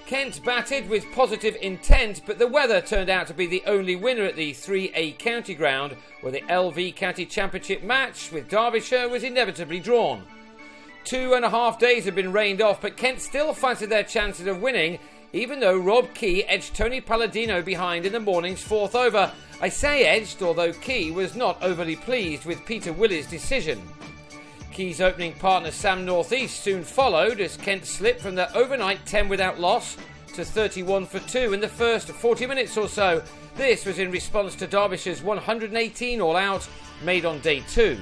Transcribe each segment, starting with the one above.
Kent batted with positive intent, but the weather turned out to be the only winner at the 3A County Ground, where the LV County Championship match with Derbyshire was inevitably drawn. 2.5 days had been rained off, but Kent still fancied their chances of winning, even though Rob Key edged Tony Palladino behind in the morning's 4th over. I say edged, although Key was not overly pleased with Peter Willey's decision. Key's opening partner Sam Northeast soon followed as Kent slipped from their overnight 10 without loss to 31 for 2 in the first 40 minutes or so. This was in response to Derbyshire's 118 all-out made on day 2.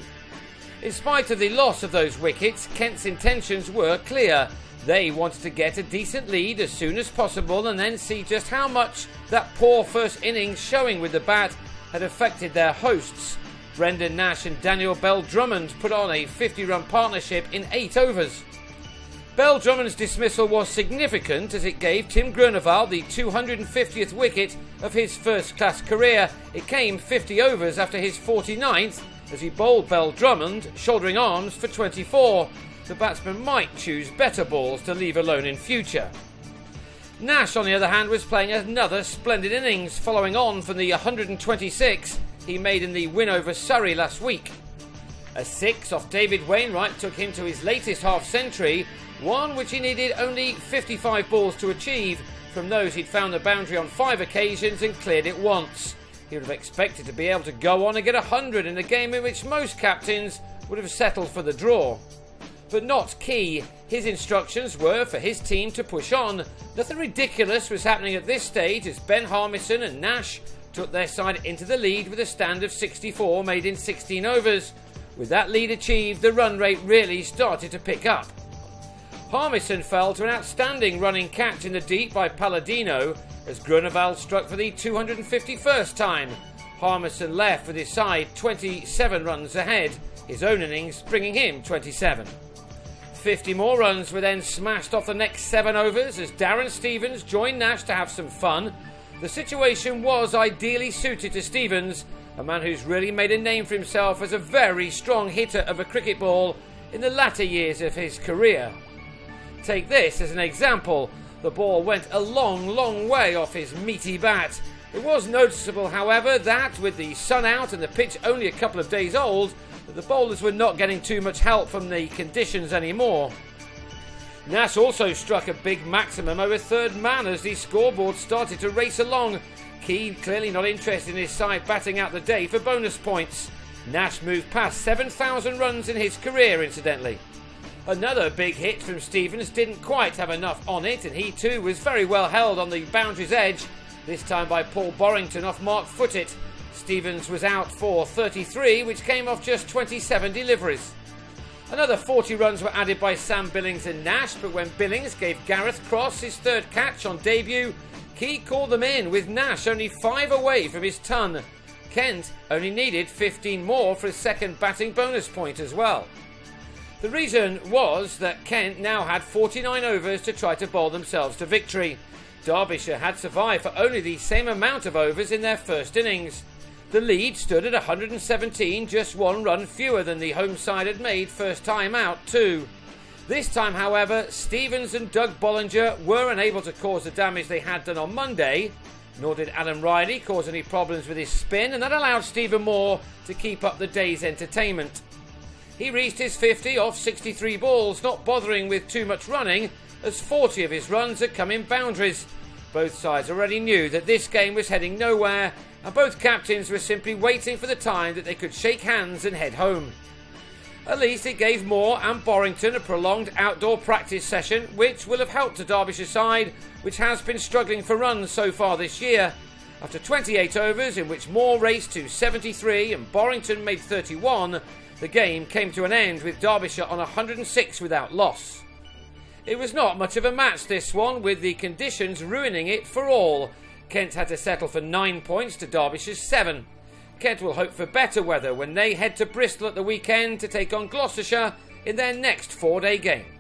In spite of the loss of those wickets, Kent's intentions were clear. They wanted to get a decent lead as soon as possible and then see just how much that poor first innings showing with the bat had affected their hosts. Brendan Nash and Daniel Bell-Drummond put on a 50-run partnership in 8 overs. Bell-Drummond's dismissal was significant as it gave Tim Groenewold the 250th wicket of his first-class career. It came 50 overs after his 49th as he bowled Bell-Drummond, shouldering arms for 24. The batsman might choose better balls to leave alone in future. Nash, on the other hand, was playing another splendid innings, following on from the 126 he made in the win over Surrey last week. A 6 off David Wainwright took him to his latest half-century, one which he needed only 55 balls to achieve from those he'd found the boundary on 5 occasions and cleared it once. He would have expected to be able to go on and get 100 in a game in which most captains would have settled for the draw. But not Key. His instructions were for his team to push on. Nothing ridiculous was happening at this stage as Ben Harmison and Nash took their side into the lead with a stand of 64 made in 16 overs. With that lead achieved, the run rate really started to pick up. Harmison fell to an outstanding running catch in the deep by Palladino as Groenewold struck for the 251st time. Harmison left with his side 27 runs ahead, his own innings bringing him 27. 50 more runs were then smashed off the next 7 overs as Darren Stevens joined Nash to have some fun. The situation was ideally suited to Stevens, a man who's really made a name for himself as a very strong hitter of a cricket ball in the latter years of his career. Take this as an example. The ball went a long way off his meaty bat. It was noticeable, however, that with the sun out and the pitch only a couple of days old, that the bowlers were not getting too much help from the conditions anymore. Nash also struck a big maximum over third man as the scoreboard started to race along. Key clearly not interested in his side batting out the day for bonus points. Nash moved past 7,000 runs in his career, incidentally. Another big hit from Stevens didn't quite have enough on it, and he too was very well held on the boundary's edge, this time by Paul Borrington off mark footed. Stevens was out for 33, which came off just 27 deliveries. Another 40 runs were added by Sam Billings and Nash, but when Billings gave Gareth Cross his 3rd catch on debut, Key called them in with Nash only 5 away from his ton. Kent only needed 15 more for his 2nd batting bonus point as well. The reason was that Kent now had 49 overs to try to bowl themselves to victory. Derbyshire had survived for only the same amount of overs in their first innings. The lead stood at 117, just 1 run fewer than the home side had made first time out too. This time, however, Stevens and Doug Bollinger were unable to cause the damage they had done on Monday, nor did Adam Riley cause any problems with his spin, and that allowed Stephen Moore to keep up the day's entertainment. He reached his 50 off 63 balls, not bothering with too much running, as 40 of his runs had come in boundaries. Both sides already knew that this game was heading nowhere, and both captains were simply waiting for the time that they could shake hands and head home. At least it gave Moore and Borrington a prolonged outdoor practice session, which will have helped the Derbyshire side, which has been struggling for runs so far this year. After 28 overs, in which Moore raced to 73 and Borrington made 31, the game came to an end with Derbyshire on 106 without loss. It was not much of a match, this one, with the conditions ruining it for all. Kent had to settle for 9 points to Derbyshire's 7. Kent will hope for better weather when they head to Bristol at the weekend to take on Gloucestershire in their next 4-day game.